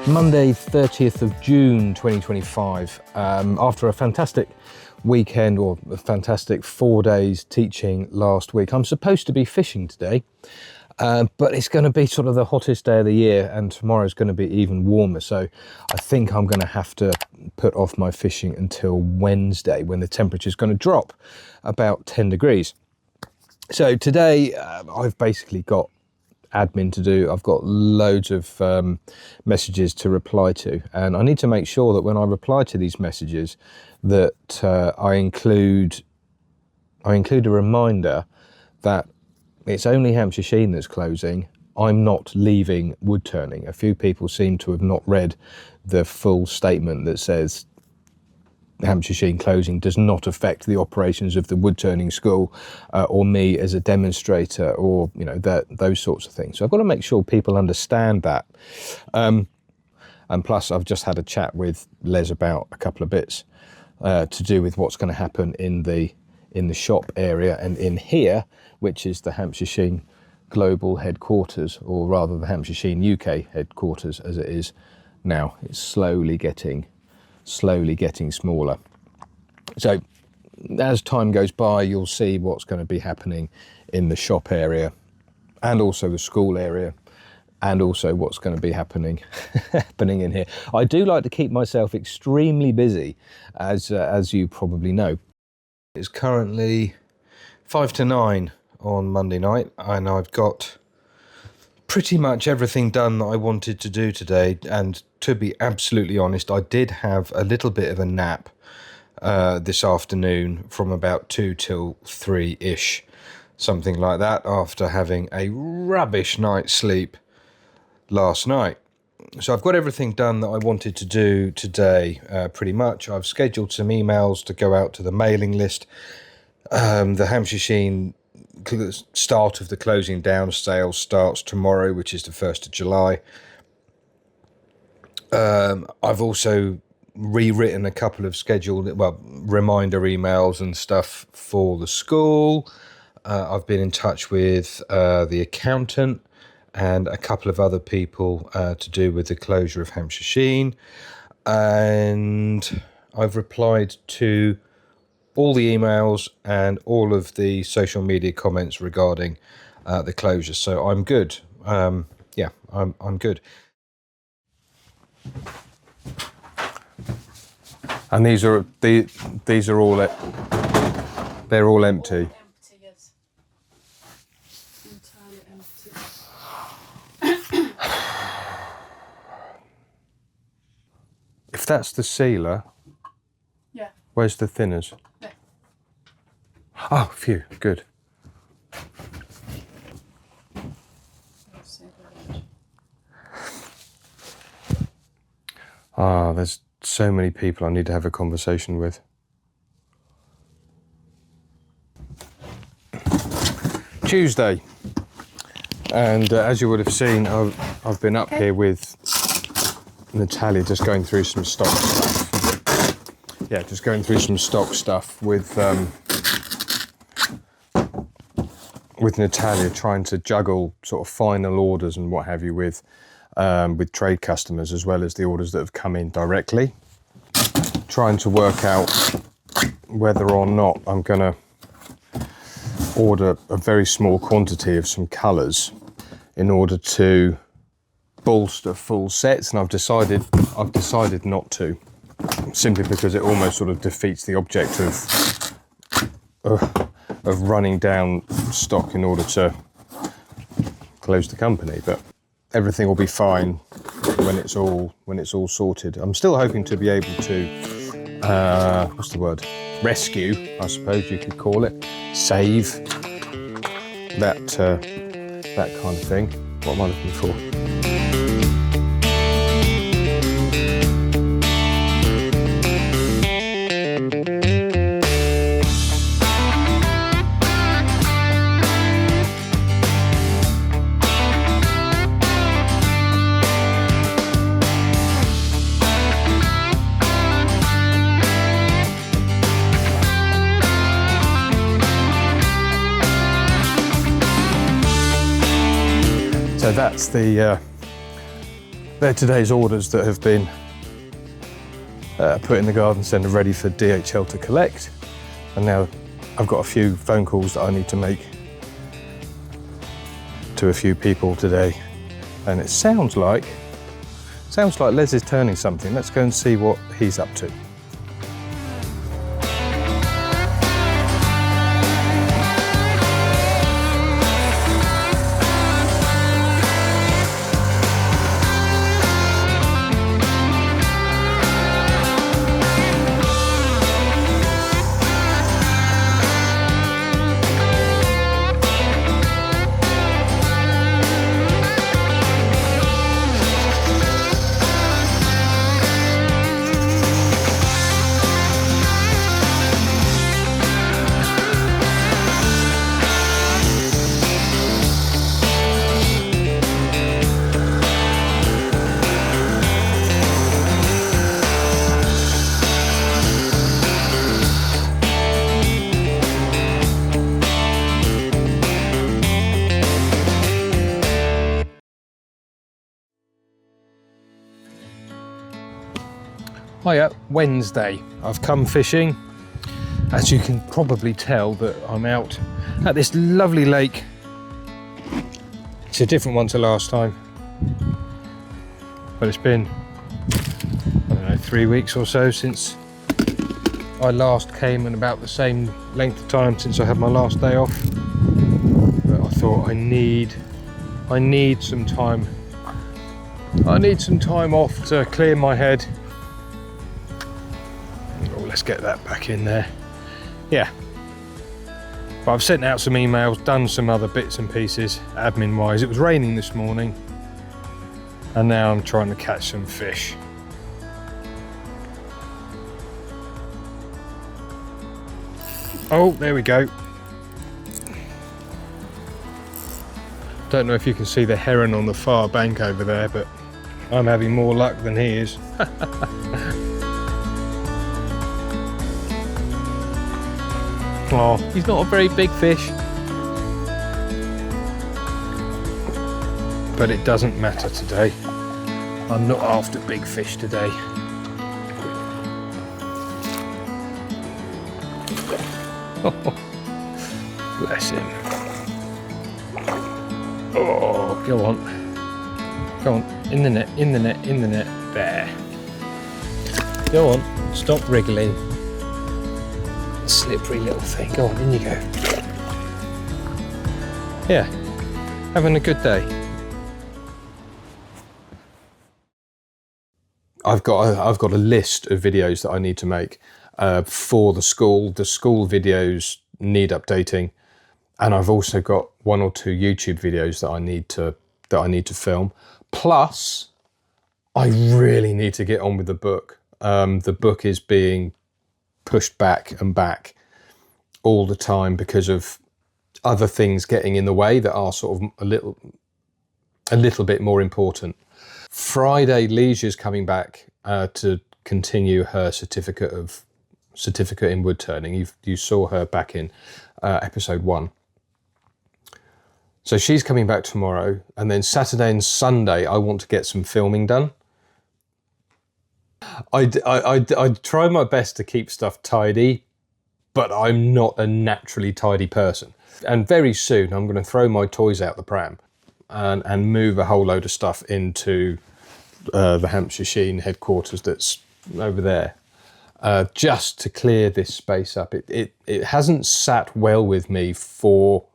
Monday, 30th of June 2025. After a fantastic weekend, or a fantastic 4 days teaching last week, I'm supposed to be fishing today, but it's going to be sort of the hottest day of the year, and tomorrow's going to be even warmer. So I think I'm going to have to put off my fishing until Wednesday, when the temperature is going to drop about 10 degrees. So today I've basically got admin to do. I've got loads of messages to reply to, and I need to make sure that when I reply to these messages that I include a reminder that it's only Hampshire Sheen that's closing. I'm not leaving Woodturning. A few people seem to have not read the full statement that says Hampshire Sheen closing does not affect the operations of the Woodturning school or me as a demonstrator, or those sorts of things. So I've got to make sure people understand that. And plus, I've just had a chat with Les about a couple of bits to do with what's going to happen in the shop area and in here, which is the Hampshire Sheen global headquarters, or rather the Hampshire Sheen UK headquarters as it is now. It's slowly getting smaller. So as time goes by, you'll see what's going to be happening in the shop area, and also the school area, and also what's going to be happening in here. I do like to keep myself extremely busy, as you probably know. It's currently 5 to 9 on Monday night, and I've got pretty much everything done that I wanted to do today. And to be absolutely honest, I did have a little bit of a nap this afternoon from about 2 till 3-ish, something like that, after having a rubbish night's sleep last night. So I've got everything done that I wanted to do today, pretty much. I've scheduled some emails to go out to the mailing list. The Hampshire Sheen start of the closing down sale starts tomorrow, which is the 1st of July. I've also rewritten a couple of reminder emails and stuff for the school. I've been in touch with the accountant and a couple of other people to do with the closure of Hampshire Sheen, and I've replied to all the emails and all of the social media comments regarding the closure. So I'm good. Yeah, I'm good. And these are all they're all empty. Empty, yes. Entirely empty. If that's the sealer, Yeah. Where's the thinners? There. Oh, phew, good. There's so many people I need to have a conversation with. Tuesday, and as you would have seen, I've been up here with Natalia, just going through some stock stuff. Yeah, just going through some stock stuff with Natalia, trying to juggle sort of final orders and what have you with trade customers, as well as the orders that have come in directly. Trying to work out whether or not I'm going to order a very small quantity of some colours in order to bolster full sets, and I've decided not to, simply because it almost sort of defeats the object of running down stock in order to close the company. But everything will be fine when it's all sorted. I'm still hoping to be able to what's the word? Rescue, I suppose you could call it, save that kind of thing. What am I looking for? So that's they're today's orders that have been put in the garden centre ready for DHL to collect. And now I've got a few phone calls that I need to make to a few people today. And it sounds like Les is turning something. Let's go and see what he's up to. Hiya, Wednesday. I've come fishing. As you can probably tell that I'm out at this lovely lake. It's a different one to last time. But it's been, I don't know, 3 weeks or so since I last came, and about the same length of time since I had my last day off. But I thought I need some time. I need some time off to clear my head. Let's get that back in there. Yeah. But I've sent out some emails, done some other bits and pieces, admin wise. It was raining this morning, and now I'm trying to catch some fish. Oh, there we go. Don't know if you can see the heron on the far bank over there, but I'm having more luck than he is. Oh, he's not a very big fish. But it doesn't matter today. I'm not after big fish today. Oh, bless him. Oh, go on. Go on, in the net, in the net, in the net. There. Go on, stop wriggling. Slippery little thing. Go on, in you go. Yeah, having a good day. I've got a list of videos that I need to make for the school. The school videos need updating, and I've also got 1 or 2 YouTube videos that I need to film. Plus, I really need to get on with the book. The book is being pushed back and back all the time because of other things getting in the way that are sort of a little bit more important. Friday, Leisure's coming back to continue her certificate in woodturning. You saw her back in episode 1. So she's coming back tomorrow, and then Saturday and Sunday I want to get some filming done. I try my best to keep stuff tidy, but I'm not a naturally tidy person. And very soon I'm going to throw my toys out the pram and move a whole load of stuff into the Hampshire Sheen headquarters that's over there, just to clear this space up. It hasn't sat well with me for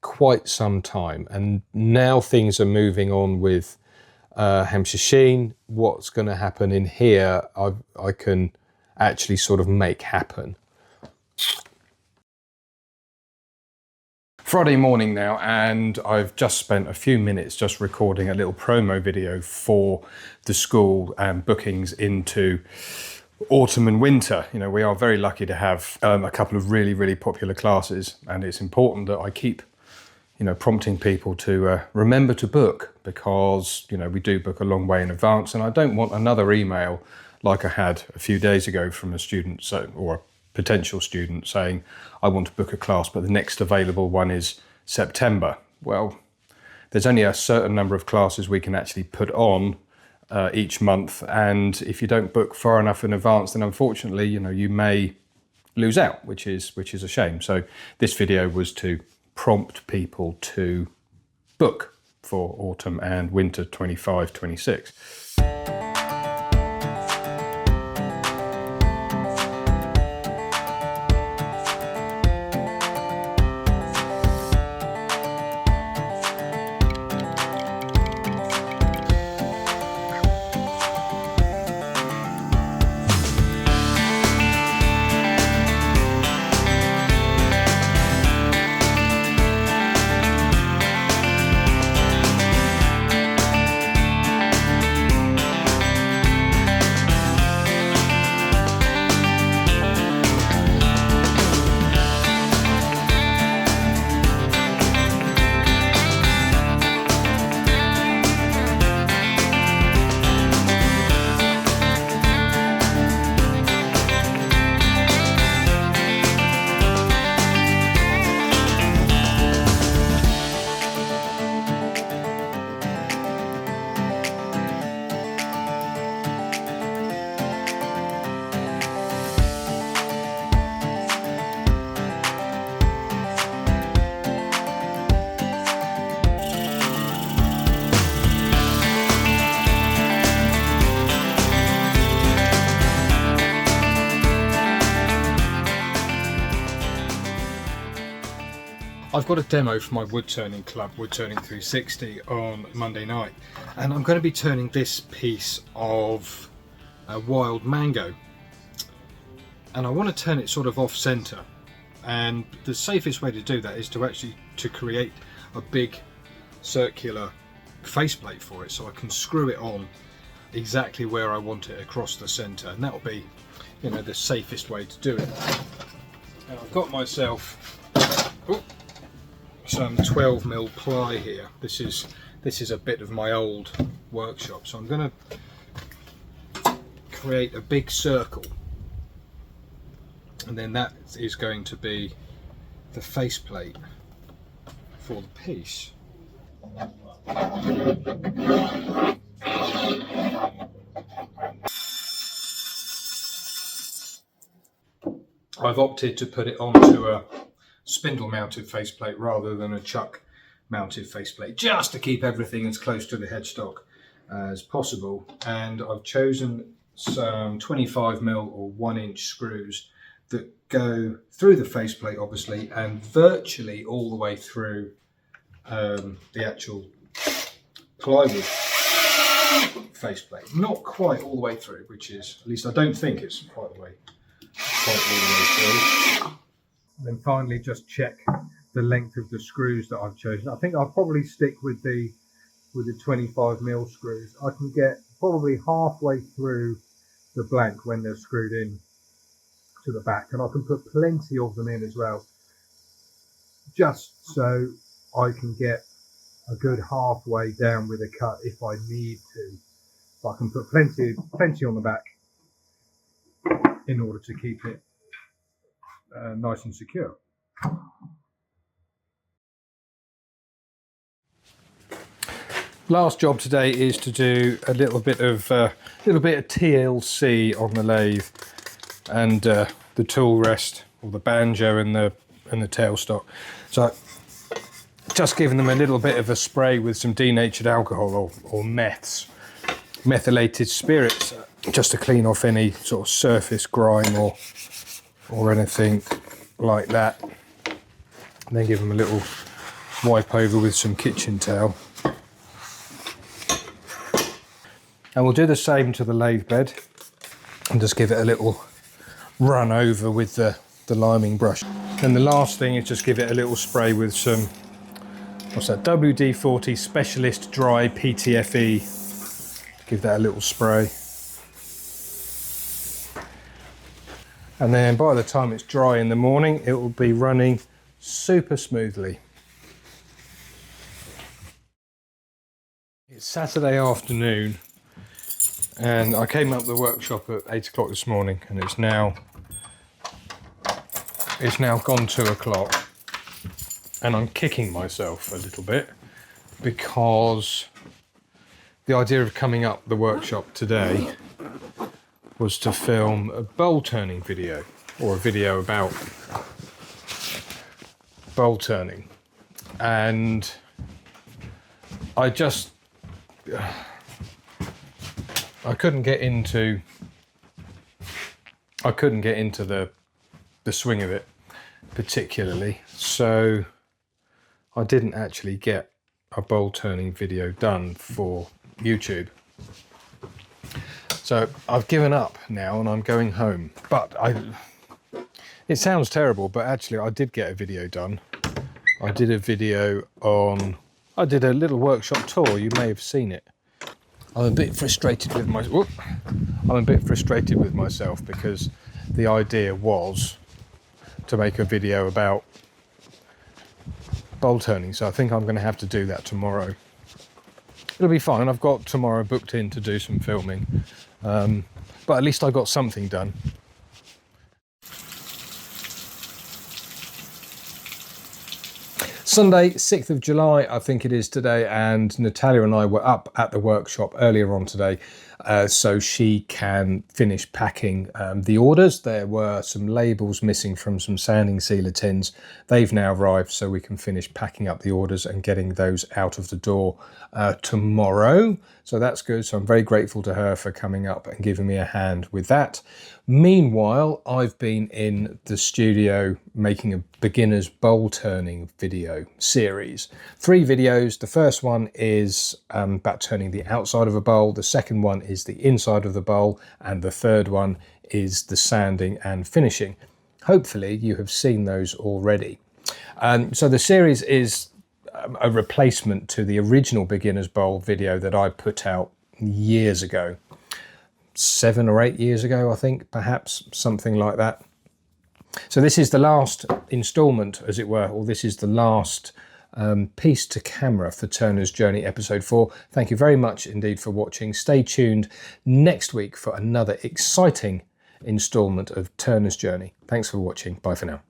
quite some time, and now things are moving on with Hampshire Sheen. What's going to happen in here, I can actually sort of make happen. Friday morning now, and I've just spent a few minutes just recording a little promo video for the school and bookings into autumn and winter. You know, we are very lucky to have a couple of really, really popular classes, and it's important that I keep, you know, prompting people to remember to book, because, you know, we do book a long way in advance, and I don't want another email like I had a few days ago from a student, or a potential student, saying, I want to book a class, but the next available one is September. Well, there's only a certain number of classes we can actually put on each month, and if you don't book far enough in advance, then unfortunately, you may lose out, which is a shame. So this video was to prompt people to book for autumn and winter 25-26. I've got a demo for my woodturning club, Woodturning 360, on Monday night, and I'm going to be turning this piece of wild mango, and I want to turn it sort of off centre, and the safest way to do that is to create a big circular faceplate for it, so I can screw it on exactly where I want it across the centre, and that'll be, the safest way to do it. Now I've got myself some 12mm ply here. This is a bit of my old workshop, so I'm going to create a big circle, and then that is going to be the faceplate for the piece. I've opted to put it onto a spindle mounted faceplate rather than a chuck mounted faceplate, just to keep everything as close to the headstock as possible. And I've chosen some 25mm or 1-inch screws that go through the faceplate, obviously, and virtually all the way through the actual plywood faceplate. Not quite all the way through, which is, at least I don't think it's quite all the way through. Then finally just check the length of the screws that I've chosen. I think I'll probably stick with the 25mm screws. I can get probably halfway through the blank when they're screwed in to the back, and I can put plenty of them in as well, just so I can get a good halfway down with a cut if I need to. So I can put plenty on the back in order to keep it nice and secure. Last job today is to do a little bit of TLC on the lathe and the tool rest, or the banjo and the tailstock. So just giving them a little bit of a spray with some denatured alcohol or methylated spirits, just to clean off any sort of surface grime or anything like that. And then give them a little wipe over with some kitchen towel. And we'll do the same to the lathe bed and just give it a little run over with the liming brush. And the last thing is just give it a little spray with some, what's that, WD-40 Specialist Dry PTFE. Give that a little spray. And then by the time it's dry in the morning, it will be running super smoothly. It's Saturday afternoon, and I came up the workshop at 8 o'clock this morning, and it's now gone 2 o'clock, and I'm kicking myself a little bit because the idea of coming up the workshop today was to film a bowl turning video, or a video about bowl turning, and I couldn't get into the swing of it particularly, so I didn't actually get a bowl turning video done for YouTube. So I've given up now and I'm going home. But it sounds terrible, but actually I did get a video done. I did a little workshop tour. You may have seen it. I'm a bit frustrated with myself because the idea was to make a video about bowl turning. So I think I'm going to have to do that tomorrow. It'll be fine. I've got tomorrow booked in to do some filming. But at least I got something done. Sunday, 6th of July, I think it is today, and Natalia and I were up at the workshop earlier on today so she can finish packing the orders. There were some labels missing from some sanding sealer tins. They've now arrived, so we can finish packing up the orders and getting those out of the door tomorrow. So that's good. So I'm very grateful to her for coming up and giving me a hand with that. Meanwhile, I've been in the studio making a beginner's bowl turning video series. 3 videos. The first one is about turning the outside of a bowl. The second one is the inside of the bowl. And the third one is the sanding and finishing. Hopefully you have seen those already. So the series is a replacement to the original beginner's bowl video that I put out years ago. 7 or 8 years ago, I think, perhaps, something like that. So this is the last installment, as it were, or this is the last piece to camera for Turner's Journey episode 4. Thank you very much indeed for watching. Stay tuned next week for another exciting installment of Turner's Journey. Thanks for watching. Bye for now.